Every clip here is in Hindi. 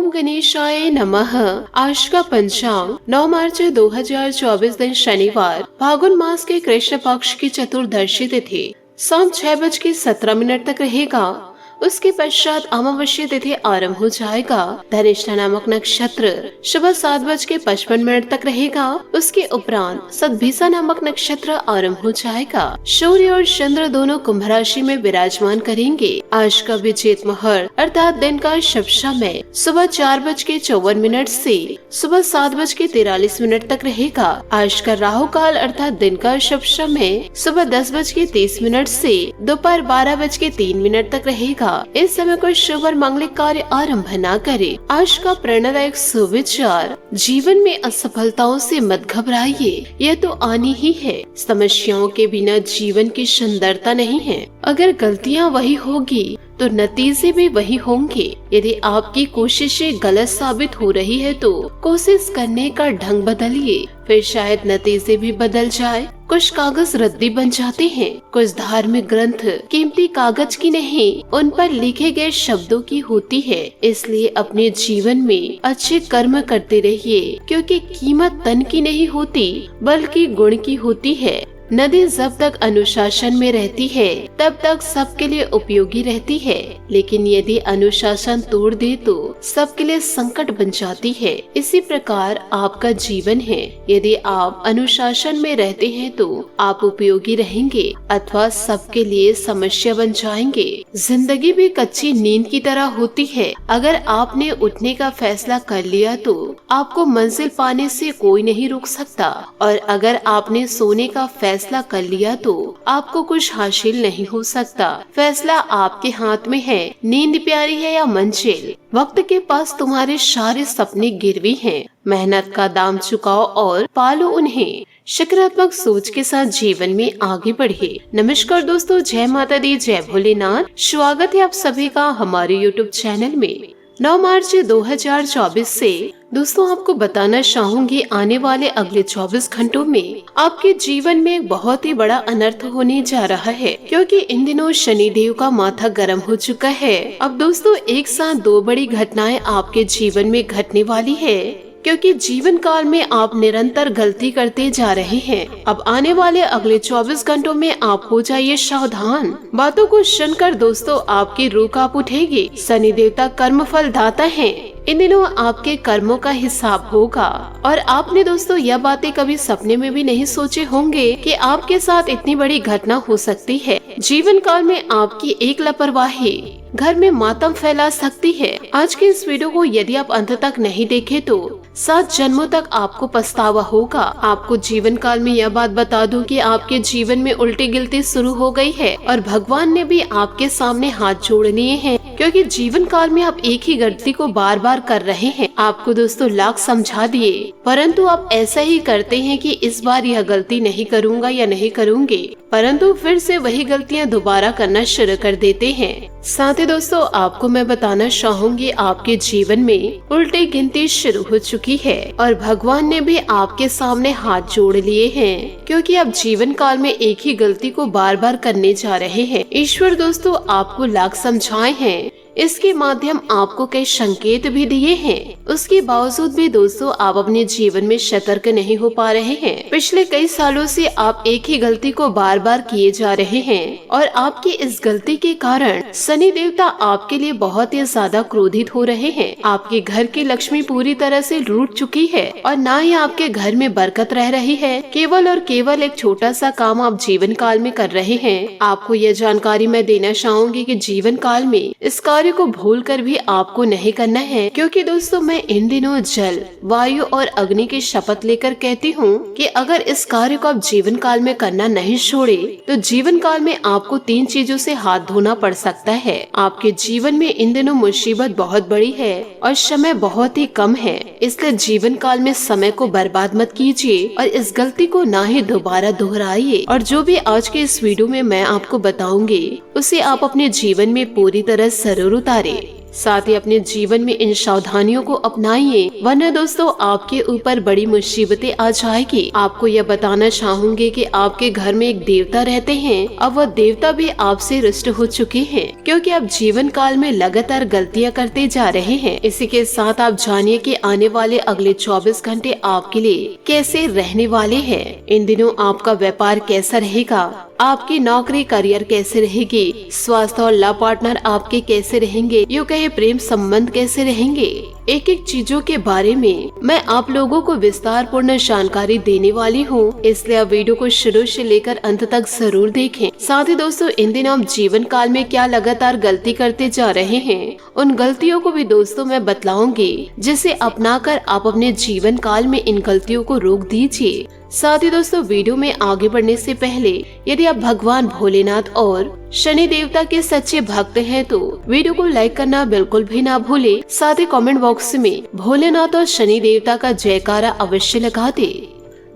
ओम गणेशाय नमः। आज का पंचांग 9 मार्च 2024 दिन शनिवार, फागुन मास के कृष्ण पक्ष की चतुर्दशी तिथि शाम 6:17 तक रहेगा। उसके पश्चात अमावस्या तिथि आरंभ हो जाएगा। धनिष्ठा नामक नक्षत्र सुबह 7:55 तक रहेगा। उसके उपरांत सतभिसा नामक नक्षत्र आरंभ हो जाएगा। सूर्य और चंद्र दोनों कुंभ राशि में विराजमान करेंगे। आज का विजेत मुहूर्त अर्थात दिन का शुभ समय सुबह 4:54 से सुबह 7:43 तक रहेगा। आज का राहु काल अर्थात दिन का शुभ समय सुबह 10:30 से दोपहर 12:03 तक रहेगा। इस समय कोई शुभ और मांगलिक कार्य आरंभ न करे। आज का प्रेरणादायक सुविचार, जीवन में असफलताओं से मत घबराइए, यह तो आनी ही है। समस्याओं के बिना जीवन की सुंदरता नहीं है। अगर गलतियां वही होगी तो नतीजे भी वही होंगे। यदि आपकी कोशिशें गलत साबित हो रही है तो कोशिश करने का ढंग बदलिए, फिर शायद नतीजे भी बदल जाए। कुछ कागज रद्दी बन जाते हैं, कुछ धार्मिक ग्रंथ कीमती कागज की नहीं, उन पर लिखे गए शब्दों की होती है। इसलिए अपने जीवन में अच्छे कर्म करते रहिए, क्योंकि कीमत तन की नहीं होती बल्कि गुण की होती है। नदी जब तक अनुशासन में रहती है तब तक सबके लिए उपयोगी रहती है, लेकिन यदि अनुशासन तोड़ दे तो सबके लिए संकट बन जाती है। इसी प्रकार आपका जीवन है। यदि आप अनुशासन में रहते हैं तो आप उपयोगी रहेंगे अथवा सबके लिए समस्या बन जाएंगे। जिंदगी भी कच्ची नींद की तरह होती है। अगर आपने उठने का फैसला कर लिया तो आपको मंजिल पाने से कोई नहीं रोक सकता, और अगर आपने सोने का फैसला कर लिया तो आपको कुछ हासिल नहीं हो सकता। फैसला आपके हाथ में है। नींद प्यारी है या मंजिल, वक्त के पास तुम्हारे सारे सपने गिरवी हैं। मेहनत का दाम चुकाओ और पालो उन्हें। सकारात्मक सोच के साथ जीवन में आगे बढ़े। नमस्कार दोस्तों, जय माता दी, जय भोलेनाथ। स्वागत है आप सभी का हमारे YouTube चैनल में। 9 मार्च 2024 से दोस्तों आपको बताना चाहूंगी, आने वाले अगले 24 घंटों में आपके जीवन में एक बहुत ही बड़ा अनर्थ होने जा रहा है, क्योंकि इन दिनों शनिदेव का माथा गर्म हो चुका है। अब दोस्तों एक साथ दो बड़ी घटनाएं आपके जीवन में घटने वाली है, क्योंकि जीवन काल में आप निरंतर गलती करते जा रहे हैं। अब आने वाले अगले 24 घंटों में आप हो जाइए सावधान। बातों को सुनकर दोस्तों आपकी रूह कांप उठेगी। शनि देवता कर्मफल दाता है। इन दिनों आपके कर्मों का हिसाब होगा, और आपने दोस्तों यह बातें कभी सपने में भी नहीं सोचे होंगे कि आपके साथ इतनी बड़ी घटना हो सकती है। जीवन काल में आपकी एक लापरवाही घर में मातम फैला सकती है। आज के इस वीडियो को यदि आप अंत तक नहीं देखे तो 7 जन्मों तक आपको पछतावा होगा। आपको जीवन काल में यह बात बता दूं कि आपके जीवन में उल्टी गिनती शुरू हो गई है, और भगवान ने भी आपके सामने हाथ जोड़ लिए हैं, क्योंकि जीवन काल में आप एक ही गलती को बार बार कर रहे हैं। आपको दोस्तों लाख समझा दिए, परंतु आप ऐसा ही करते हैं कि इस बार यह गलती नहीं करूंगा या नहीं करूंगी, परंतु फिर से वही गलतियां दोबारा करना शुरू कर देते हैं। साथ ही दोस्तों आपको मैं बताना चाहूंगी, आपके जीवन में उल्टी गिनती शुरू हो चुकी है, और भगवान ने भी आपके सामने हाथ जोड़ लिए हैं, क्योंकि आप जीवन काल में एक ही गलती को बार बार करने जा रहे हैं। ईश्वर दोस्तों आपको लाख समझाए हैं, इसके माध्यम आपको कई संकेत भी दिए हैं। उसके बावजूद भी दोस्तों आप अपने जीवन में सतर्क नहीं हो पा रहे हैं। पिछले कई सालों से आप एक ही गलती को बार बार किए जा रहे हैं, और आपकी इस गलती के कारण शनि देवता आपके लिए बहुत ही ज्यादा क्रोधित हो रहे हैं। आपके घर की लक्ष्मी पूरी तरह से लूट चुकी है, और न ही आपके घर में बरकत रह रही है। केवल और केवल एक छोटा सा काम आप जीवन काल में कर रहे हैं। आपको यह जानकारी मैं देना चाहूंगी कि जीवन काल में इस कार्य को भूलकर भी आपको नहीं करना है, क्योंकि दोस्तों मैं इन दिनों जल, वायु और अग्नि की शपथ लेकर कहती हूँ कि अगर इस कार्य को आप जीवन काल में करना नहीं छोड़े तो जीवन काल में आपको 3 चीजों से हाथ धोना पड़ सकता है। आपके जीवन में इन दिनों मुसीबत बहुत बड़ी है और समय बहुत ही कम है, इसलिए जीवन काल में समय को बर्बाद मत कीजिए और इस गलती को ना ही दोबारा दोहराइए। और जो भी आज के इस वीडियो में मैं आपको बताऊंगी उसे आप अपने जीवन में पूरी तरह जरूर उतारे। साथ ही अपने जीवन में इन सावधानियों को अपनाइए, वरना दोस्तों आपके ऊपर बड़ी मुसीबतें आ जाएगी। आपको यह बताना चाहूंगी कि आपके घर में एक देवता रहते हैं और वह देवता भी आपसे रुष्ट हो चुके हैं, क्योंकि आप जीवन काल में लगातार गलतियां करते जा रहे हैं। इसी के साथ आप जानिए कि आने वाले अगले 24 घंटे आपके लिए कैसे रहने वाले हैं। इन दिनों आपका व्यापार कैसा रहेगा, आपकी नौकरी करियर कैसे रहेगी, स्वास्थ्य और लव पार्टनर आपके कैसे रहेंगे, यूँ कहे प्रेम संबंध कैसे रहेंगे। एक एक चीजों के बारे में मैं आप लोगों को विस्तार पूर्ण जानकारी देने वाली हूँ, इसलिए आप वीडियो को शुरू से लेकर अंत तक जरूर देखें। साथ ही दोस्तों इन दिनों आप जीवन काल में क्या लगातार गलती करते जा रहे हैं, उन गलतियों को भी दोस्तों मैं बतलाऊंगी, जिसे अपनाकर आप अपने जीवन काल में इन गलतियों को रोक दीजिए। साथ ही दोस्तों वीडियो में आगे बढ़ने से पहले यदि आप भगवान भोलेनाथ और शनि देवता के सच्चे भक्त हैं तो वीडियो को लाइक करना बिल्कुल भी ना भूले। साथ ही कमेंट बॉक्स में भोलेनाथ और शनि देवता का जयकारा अवश्य लगा दे।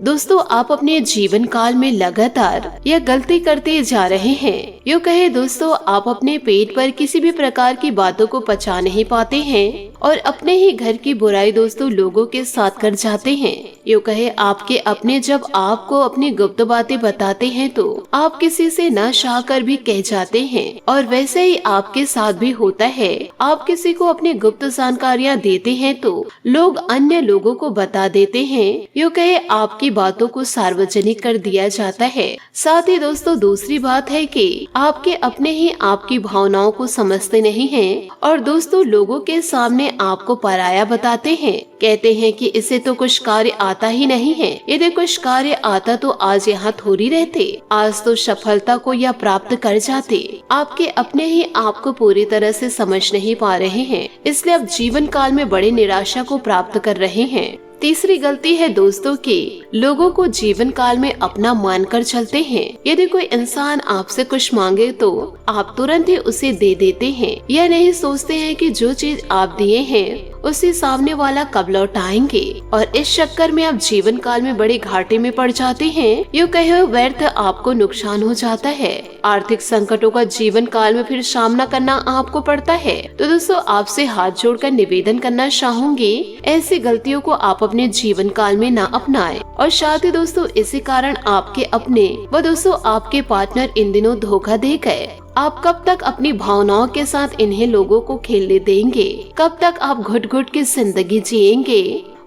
दोस्तों आप अपने जीवन काल में लगातार यह गलती करते जा रहे हैं। यूँ कहे दोस्तों आप अपने पेट पर किसी भी प्रकार की बातों को पचा नहीं पाते हैं और अपने ही घर की बुराई दोस्तों लोगों के साथ कर जाते हैं। यूँ कहे आपके अपने जब आपको अपनी गुप्त बातें बताते हैं तो आप किसी से न चाह कर भी कह जाते हैं, और वैसे ही आपके साथ भी होता है। आप किसी को अपनी गुप्त जानकारियाँ देते हैं तो लोग अन्य लोगों को बता देते हैं। यूँ कहे आपकी बातों को सार्वजनिक कर दिया जाता है। साथ ही दोस्तों दूसरी बात है कि आपके अपने ही आपकी भावनाओं को समझते नहीं हैं और दोस्तों लोगों के सामने आपको पराया बताते हैं। कहते हैं कि इसे तो कुछ कार्य आता ही नहीं है, यदि कुछ कार्य आता तो आज यहाँ थोड़ी रहते, आज तो सफलता को यह प्राप्त कर जाते। आपके अपने ही आपको पूरी तरह से समझ नहीं पा रहे हैं, इसलिए आप जीवन काल में बड़ी निराशा को प्राप्त कर रहे हैं। तीसरी गलती है दोस्तों कि लोगों को जीवन काल में अपना मानकर चलते हैं। यदि कोई इंसान आपसे कुछ मांगे तो आप तुरंत ही उसे दे देते हैं। यह नहीं सोचते हैं कि जो चीज आप दिए हैं उसे सामने वाला कब लौटाएंगे, और इस चक्कर में आप जीवन काल में बड़े घाटे में पड़ जाते हैं। यूँ कहे व्यर्थ आपको नुकसान हो जाता है। आर्थिक संकटों का जीवन काल में फिर सामना करना आपको पड़ता है। तो दोस्तों आपसे हाथ जोड़कर निवेदन करना चाहूंगी, ऐसी गलतियों को आप अपने जीवन काल में ना अपनाएं। और साथ ही दोस्तों इसी कारण आपके अपने व दोस्तों आपके पार्टनर इन दिनों धोखा दे गए। आप कब तक अपनी भावनाओं के साथ इन्हें लोगों को खेलने देंगे, कब तक आप घुट घुट की जिंदगी जिएंगे,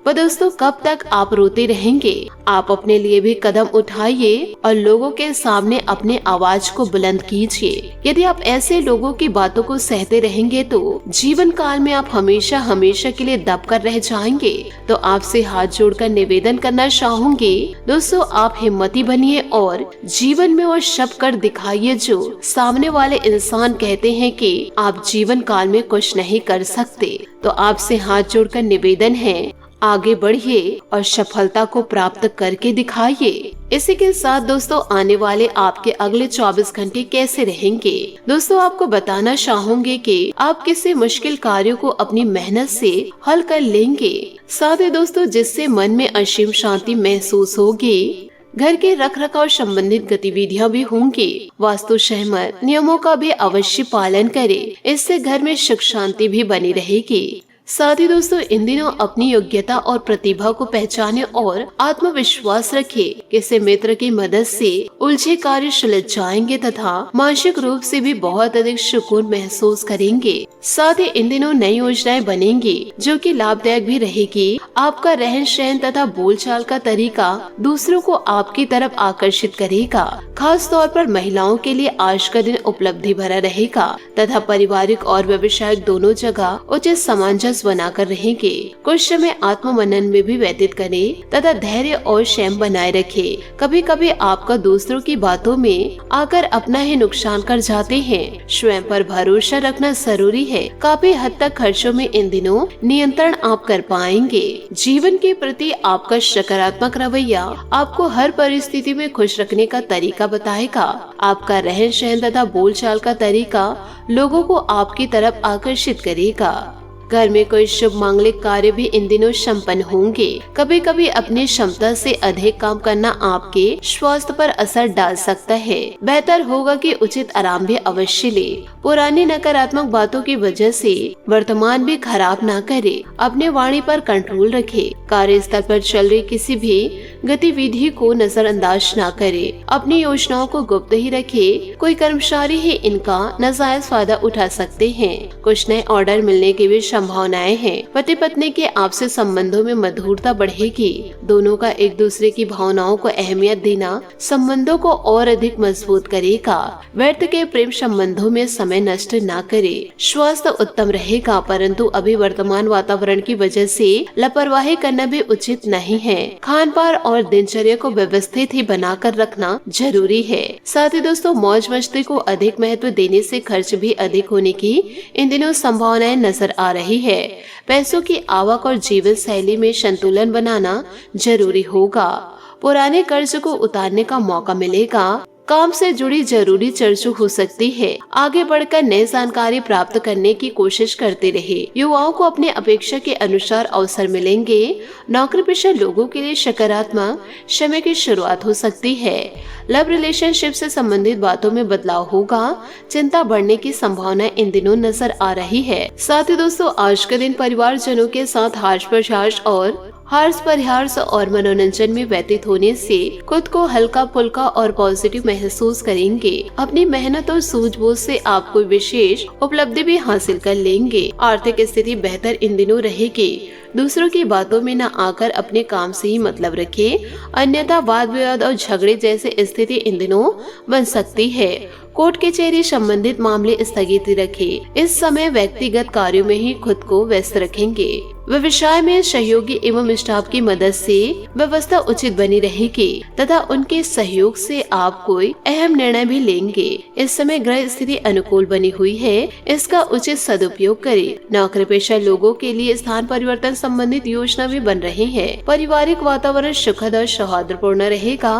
व दोस्तों कब तक आप रोते रहेंगे। आप अपने लिए भी कदम उठाइए और लोगों के सामने अपने आवाज को बुलंद कीजिए। यदि आप ऐसे लोगों की बातों को सहते रहेंगे तो जीवन काल में आप हमेशा हमेशा के लिए दब कर रह जाएंगे। तो आपसे हाथ जोड़कर निवेदन करना चाहूंगी दोस्तों आप हिम्मती बनिए और जीवन में वो सब कर दिखाइए जो सामने वाले इंसान कहते हैं कि आप जीवन काल में कुछ नहीं कर सकते। तो आपसे हाथ जोड़कर निवेदन है, आगे बढ़िए और सफलता को प्राप्त करके दिखाइए। इसी के साथ दोस्तों आने वाले आपके अगले 24 घंटे कैसे रहेंगे, दोस्तों आपको बताना चाहूंगी कि आप किसी मुश्किल कार्यों को अपनी मेहनत से हल कर लेंगे। साथ ही दोस्तों जिससे मन में असीम शांति महसूस होगी। घर के रख रखाव संबंधित गतिविधियां भी होंगी। वास्तु सहमत नियमों का भी अवश्य पालन करें, इससे घर में सुख शांति भी बनी रहेगी। साथ ही दोस्तों इन दिनों अपनी योग्यता और प्रतिभा को पहचाने और आत्मविश्वास रखें। किसी मित्र की मदद से उलझे कार्य सुलझ जाएंगे तथा मानसिक रूप से भी बहुत अधिक सुकून महसूस करेंगे। साथ ही इन दिनों नई योजनाएं बनेंगी जो कि लाभदायक भी रहेगी। आपका रहन सहन तथा बोलचाल का तरीका दूसरों को आपकी तरफ आकर्षित करेगा। खास तौर पर महिलाओं के लिए आज का दिन उपलब्धि भरा रहेगा तथा पारिवारिक और व्यवसायिक दोनों जगह उचित सामंजस्य बनाकर रहेंगे। कुछ समय आत्म मनन में भी व्यतीत करें तथा धैर्य और संयम बनाए रखें। कभी कभी आपका दूसरों की बातों में आकर अपना ही नुकसान कर जाते हैं। स्वयं पर भरोसा रखना जरूरी है। काफी हद तक खर्चों में इन दिनों नियंत्रण आप कर पाएंगे। जीवन के प्रति आपका सकारात्मक रवैया आपको हर परिस्थिति में खुश रखने का तरीका बताएगा। आपका रहन सहन तथा बोलचाल का तरीका लोगों को आपकी तरफ आकर्षित करेगा। घर में कोई शुभ मांगलिक कार्य भी इन दिनों संपन्न होंगे। कभी कभी अपनी क्षमता से अधिक काम करना आपके स्वास्थ्य पर असर डाल सकता है। बेहतर होगा कि उचित आराम भी अवश्य ले। पुरानी नकारात्मक बातों की वजह से वर्तमान भी खराब ना करे। अपने वाणी पर कंट्रोल रखे। कार्यस्थल पर चल रही किसी भी गतिविधि को नजरअंदाज ना करे। अपनी योजनाओं को गुप्त ही रखे। कोई कर्मचारी ही इनका नाजायज फायदा उठा सकते हैं। कुछ नए ऑर्डर मिलने की भी संभावनाएं हैं। पति पत्नी के आपसी संबंधों में मधुरता बढ़ेगी। दोनों का एक दूसरे की भावनाओं को अहमियत देना संबंधों को और अधिक मजबूत करेगा। व्यर्थ के प्रेम संबंधों में समय नष्ट ना करे। स्वास्थ्य उत्तम रहेगा, परंतु अभी वर्तमान वातावरण की वजह से लापरवाही करना भी उचित नहीं है। खान पान और दिनचर्या को व्यवस्थित ही बनाकर रखना जरूरी है। साथ ही दोस्तों, मौज मस्ती को अधिक महत्व देने से खर्च भी अधिक होने की इन दिनों संभावनाएं नजर आ रही है। पैसों की आवक और जीवन शैली में संतुलन बनाना जरूरी होगा। पुराने कर्ज को उतारने का मौका मिलेगा। काम से जुड़ी जरूरी चर्चा हो सकती है। आगे बढ़कर नई जानकारी प्राप्त करने की कोशिश करते रहे। युवाओं को अपने अपेक्षा के अनुसार अवसर मिलेंगे। नौकरी पेशा लोगों के लिए सकारात्मक समय की शुरुआत हो सकती है। लव रिलेशनशिप से संबंधित बातों में बदलाव होगा। चिंता बढ़ने की संभावना इन दिनों नजर आ रही है। साथ ही दोस्तों, आज के दिन परिवारजनों के साथ हास परिहास और मनोरंजन में व्यतीत होने से खुद को हल्का फुल्का और पॉजिटिव महसूस करेंगे। अपनी मेहनत और सूझबूझ से आप कोई विशेष उपलब्धि भी हासिल कर लेंगे। आर्थिक स्थिति बेहतर इन दिनों रहेगी। दूसरों की बातों में न आकर अपने काम से ही मतलब रखें, अन्यथा वाद विवाद और झगड़े जैसे स्थिति इन दिनों बन सकती है। कोर्ट कचहरी संबंधित मामले स्थगित रखें। इस समय व्यक्तिगत कार्यों में ही खुद को व्यस्त रखेंगे। व्यवसाय में सहयोगी एवं स्टाफ की मदद से व्यवस्था उचित बनी रहेगी तथा उनके सहयोग से आप कोई अहम निर्णय भी लेंगे। इस समय ग्रह स्थिति अनुकूल बनी हुई है, इसका उचित सदुपयोग करें। नौकरी पेशा लोगों के लिए स्थान परिवर्तन संबंधित योजना भी बन रही है। पारिवारिक वातावरण सुखद और सौहार्दपूर्ण रहेगा।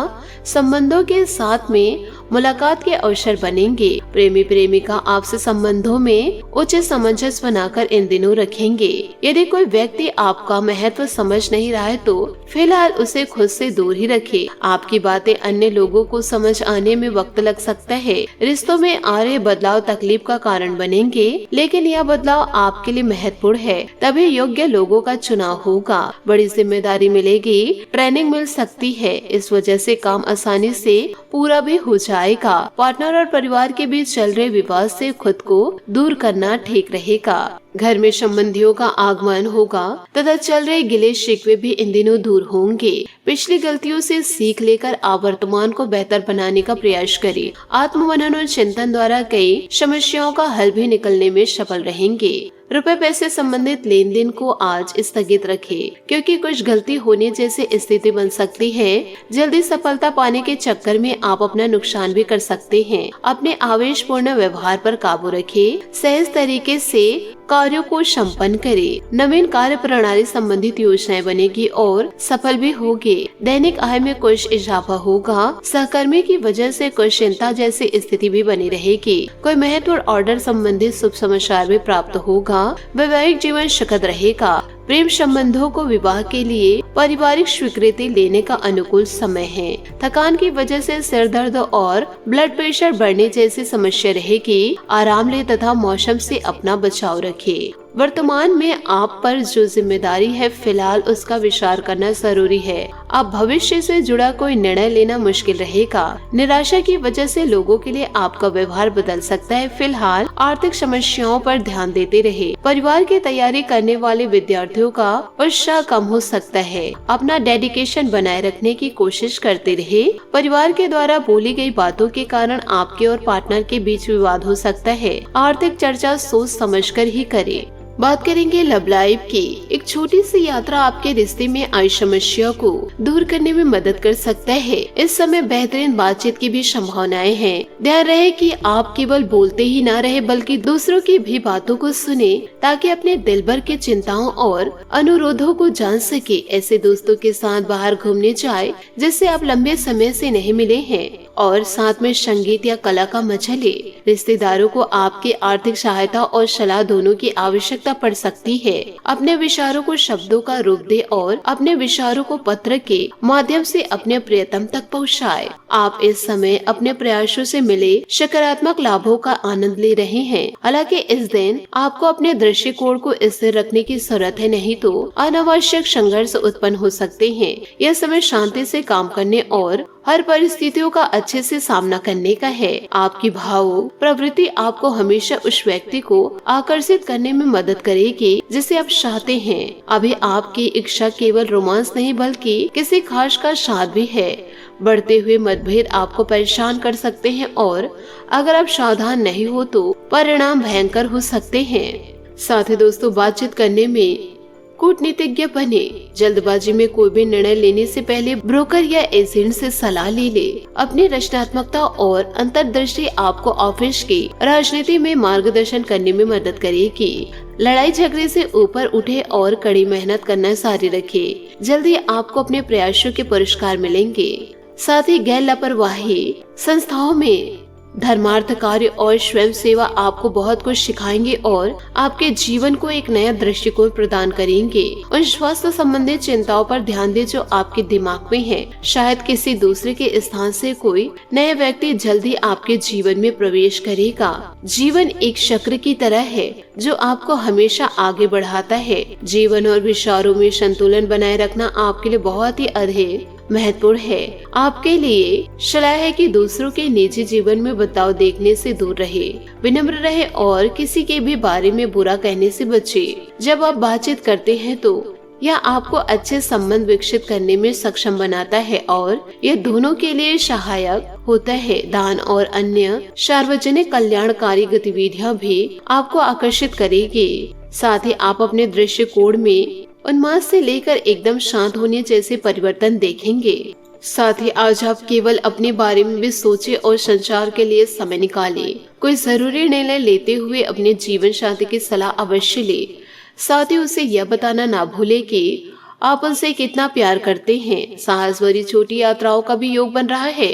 संबंधों के साथ में मुलाकात के अवसर बनेंगे। प्रेमी प्रेमिका आपसे संबंधों में उचित सामंजस्य बनाकर इन दिनों रखेंगे। यदि कोई व्यक्ति आपका महत्व समझ नहीं रहा है तो फिलहाल उसे खुद से दूर ही रखें। आपकी बातें अन्य लोगों को समझ आने में वक्त लग सकता है। रिश्तों में आ रहे बदलाव तकलीफ का कारण बनेंगे, लेकिन यह बदलाव आपके लिए महत्वपूर्ण है। तभी योग्य लोगों का चुनाव होगा। बड़ी जिम्मेदारी मिलेगी, ट्रेनिंग मिल सकती है। इस वजह से काम आसानी से पूरा भी हो जाएगा। पार्टनर और परिवार के बीच चल रहे विवाद से खुद को दूर करना ठीक रहेगा। घर में संबंधियों का आगमन होगा तथा चल रहे गिले शिकवे भी इन दिनों दूर होंगे। पिछली गलतियों से सीख लेकर आप वर्तमान को बेहतर बनाने का प्रयास करें। आत्ममनन और चिंतन द्वारा कई समस्याओं का हल भी निकलने में सफल रहेंगे। रुपए पैसे संबंधित लेन देन को आज स्थगित रखें, क्योंकि कुछ गलती होने जैसी स्थिति बन सकती है। जल्दी सफलता पाने के चक्कर में आप अपना नुकसान भी कर सकते हैं। अपने आवेशपूर्ण व्यवहार पर काबू रखें। सहज तरीके से कार्यों को संपन्न करें। नवीन कार्य प्रणाली संबंधित योजनाएं बनेगी और सफल भी होगी। दैनिक आय में कुछ इजाफा होगा। सहकर्मी की वजह से कुछ चिंता जैसी स्थिति भी बनी रहेगी। कोई महत्वपूर्ण ऑर्डर संबंधित शुभ समाचार भी प्राप्त होगा। वैवाहिक जीवन सुखद रहेगा। प्रेम संबंधों को विवाह के लिए पारिवारिक स्वीकृति लेने का अनुकूल समय है। थकान की वजह से सिर दर्द और ब्लड प्रेशर बढ़ने जैसी समस्या रहेगी। आराम ले तथा मौसम से अपना बचाव रखें। वर्तमान में आप पर जो जिम्मेदारी है, फिलहाल उसका विचार करना जरूरी है। अब भविष्य से जुड़ा कोई निर्णय लेना मुश्किल रहेगा। निराशा की वजह से लोगों के लिए आपका व्यवहार बदल सकता है। फिलहाल आर्थिक समस्याओं पर ध्यान देते रहे। परिवार की तैयारी करने वाले विद्यार्थियों का उत्साह कम हो सकता है। अपना डेडिकेशन बनाए रखने की कोशिश करते रहे। परिवार के द्वारा बोली गई बातों के कारण आपके और पार्टनर के बीच विवाद हो सकता है। आर्थिक चर्चा सोच समझकर ही करें। बात करेंगे लव लाइफ की। एक छोटी सी यात्रा आपके रिश्ते में आई समस्या को दूर करने में मदद कर सकता है। इस समय बेहतरीन बातचीत की भी संभावनाएं हैं। ध्यान रहे कि आप केवल बोलते ही ना रहे, बल्कि दूसरों की भी बातों को सुने, ताकि अपने दिल भर की चिंताओं और अनुरोधों को जान सके। ऐसे दोस्तों के साथ बाहर घूमने जाए जिससे आप लंबे समय से नहीं मिले हैं, और साथ में संगीत या कला का मजा ले। रिश्तेदारों को आपकी आर्थिक सहायता और सलाह दोनों की आवश्यकता आवश्यकता पड़ सकती है। अपने विचारों को शब्दों का रूप दे और अपने विचारों को पत्र के माध्यम से अपने प्रियतम तक पहुँचाए। आप इस समय अपने प्रयासों से मिले सकारात्मक लाभों का आनंद ले रहे हैं। हालांकि इस दिन आपको अपने दृष्टिकोण को स्थिर रखने की जरूरत है, नहीं तो अनावश्यक संघर्ष उत्पन्न हो सकते हैं। यह समय शांति से काम करने और हर परिस्थितियों का अच्छे से सामना करने का है। आपकी भावुक प्रवृत्ति आपको हमेशा उस व्यक्ति को आकर्षित करने में मदद करेगी जिसे आप चाहते हैं। अभी आपकी इच्छा केवल रोमांस नहीं बल्कि किसी खास का साथ भी है। बढ़ते हुए मतभेद आपको परेशान कर सकते हैं और अगर आप सावधान नहीं हो तो परिणाम भयंकर हो सकते हैं। साथ ही दोस्तों, बातचीत करने में कूटनीतिज्ञ बने। जल्दबाजी में कोई भी निर्णय लेने से पहले ब्रोकर या एजेंट से सलाह ले ले। अपनी रचनात्मकता और अंतर्दृष्टि आपको ऑफिस की राजनीति में मार्गदर्शन करने में मदद करेगी। लड़ाई झगड़े से ऊपर उठे और कड़ी मेहनत करना जारी रखे। जल्दी आपको अपने प्रयासों के पुरस्कार मिलेंगे। साथ ही गैर लापरवाही संस्थाओं में धर्मार्थ कार्य और स्वयं सेवा आपको बहुत कुछ सिखाएंगे और आपके जीवन को एक नया दृष्टिकोण प्रदान करेंगे। उन स्वास्थ्य संबंधित चिंताओं पर ध्यान दें जो आपके दिमाग में है। शायद किसी दूसरे के स्थान से कोई नया व्यक्ति जल्दी आपके जीवन में प्रवेश करेगा। जीवन एक चक्र की तरह है जो आपको हमेशा आगे बढ़ाता है। जीवन और विचारों में संतुलन बनाए रखना आपके लिए बहुत ही अधिक महत्वपूर्ण है। आपके लिए सलाह है कि दूसरों के निजी जीवन में बदलाव देखने से दूर रहे, विनम्र रहे और किसी के भी बारे में बुरा कहने से बचे। जब आप बातचीत करते हैं तो यह आपको अच्छे संबंध विकसित करने में सक्षम बनाता है और यह दोनों के लिए सहायक होता है। दान और अन्य सार्वजनिक कल्याणकारी गतिविधियां भी आपको आकर्षित करेगी। साथ ही आप अपने दृष्टिकोण में उन्माद से लेकर एकदम शांत होने जैसे परिवर्तन देखेंगे। साथ ही आज आप केवल अपने बारे में भी सोचे और संचार के लिए समय निकाले। कोई जरूरी निर्णय लेते हुए अपने जीवन साथी की सलाह अवश्य ले। साथ ही उसे यह बताना ना भूले कि आप उनसे कितना प्यार करते हैं। साहस भरी छोटी यात्राओं का भी योग बन रहा है।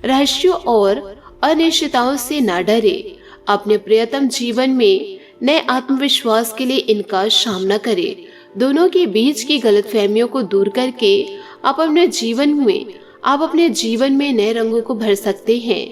रहस्यों और अनिश्चितताओं से ना डरे। अपने प्रियतम जीवन में नए आत्मविश्वास के लिए इनका सामना करें। दोनों के बीच की गलतफहमियों को दूर करके आप अपने जीवन में नए रंगों को भर सकते हैं।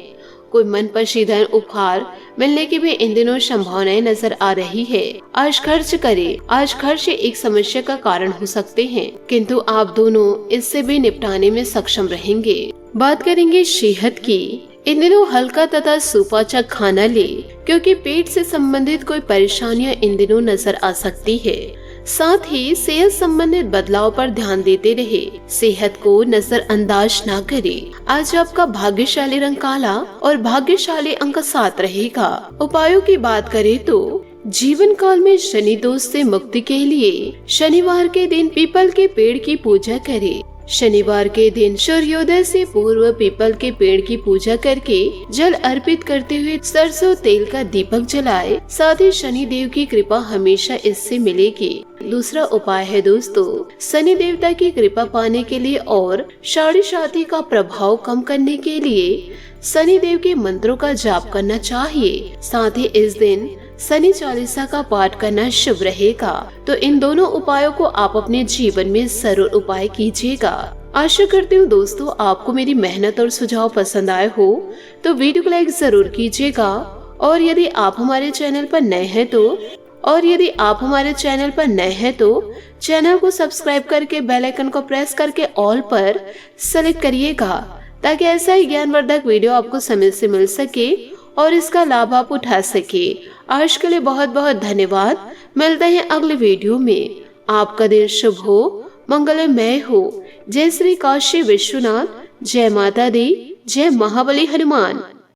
कोई मनपसंद उपहार मिलने की भी इन दिनों संभावनाएं नजर आ रही है। आज खर्च करें। आज खर्च एक समस्या का कारण हो सकते हैं, किंतु आप दोनों इससे भी निपटाने में सक्षम रहेंगे। बात करेंगे सेहत की। इन दिनों हल्का तथा सुपाच्य खाना ले, क्योंकि पेट से संबंधित कोई परेशानियां इन दिनों नजर आ सकती है। साथ ही सेहत संबंधित बदलाव पर ध्यान देते रहे। सेहत को नजरअंदाज ना करें। आज आपका भाग्यशाली रंग काला और भाग्यशाली अंक 7 रहेगा। उपायों की बात करें तो जीवन काल में शनि दोष से मुक्ति के लिए शनिवार के दिन पीपल के पेड़ की पूजा करें। शनिवार के दिन सूर्योदय से पूर्व पीपल के पेड़ की पूजा करके जल अर्पित करते हुए सरसों तेल का दीपक जलाए। साथ ही शनि देव की कृपा हमेशा इससे मिलेगी। दूसरा उपाय है दोस्तों, शनि देवता की कृपा पाने के लिए और साढ़े साथी का प्रभाव कम करने के लिए शनि देव के मंत्रों का जाप करना चाहिए। साथ ही इस दिन शनि चालीसा का पाठ करना शुभ रहेगा। तो इन दोनों उपायों को आप अपने जीवन में जरूर उपाय कीजिएगा। आशा करती हूँ दोस्तों आपको मेरी मेहनत और सुझाव पसंद आए हो तो वीडियो को लाइक जरूर कीजिएगा। और यदि आप हमारे चैनल पर नए हैं तो चैनल को सब्सक्राइब करके बेल आइकन को प्रेस करके ऑल पर सेलेक्ट करिएगा, ताकि ऐसा ही ज्ञानवर्धक वीडियो आपको समय से मिल सके और इसका लाभ आप उठा सके। आज के लिए बहुत बहुत धन्यवाद। मिलते हैं अगले वीडियो में। आपका दिन शुभ हो, मंगलमय हो। जय श्री काशी विश्वनाथ। जय माता दी। जय महाबली हनुमान।